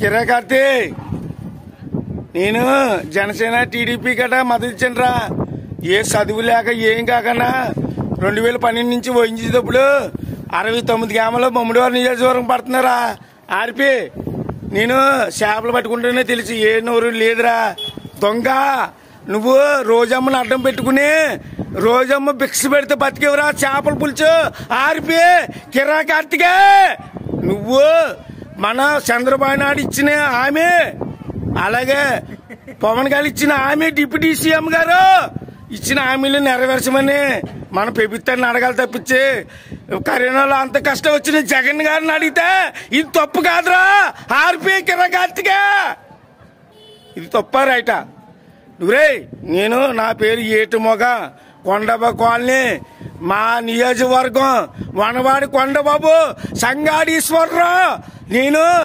కిరాకార్తి నేను జనసేన టీడీపీ గట మద్దతు ఇచ్చానురా. ఏ చదువు లేక ఏం కాకన్నా 2012 నుంచి వహించేటప్పుడు 69 గ్రామాల్లో మమ్మడివారి నియోజకవర్గం పడుతున్నారా. ఆర్పి నేను చేపలు పట్టుకుంటేనే తెలిసి ఏ నోరు లేదురా. దొంగ నువ్వు రోజమ్మని అడ్డం పెట్టుకుని రోజమ్మ భిక్ష పెడితే బతికేవరా చేపల పులుసు. ఆర్పి కిరాకార్తికే నువ్వు మన చంద్రబాబు నాయుడు ఇచ్చిన హామీ, అలాగే పవన్ గారు ఇచ్చిన హామీ, డిప్యూటీ సీఎం గారు ఇచ్చిన హామీలు నెరవేర్చమని మన ప్రభుత్వాన్ని అడగాలి తప్పించి కరోనాలో అంత కష్టం వచ్చిన జగన్ గారిని అడిగితే ఇది తప్పు కాదురా. ఆర్పి కిరాకార్తికే ఇది తప్ప రైటా. నువ్వురే నేను నా పేరు ఏటుమొగ కొండబ కాలనీ, మా నియోజకవర్గం వనవాడి కొండబాబు సంగాడీశ్వరరావు. నేను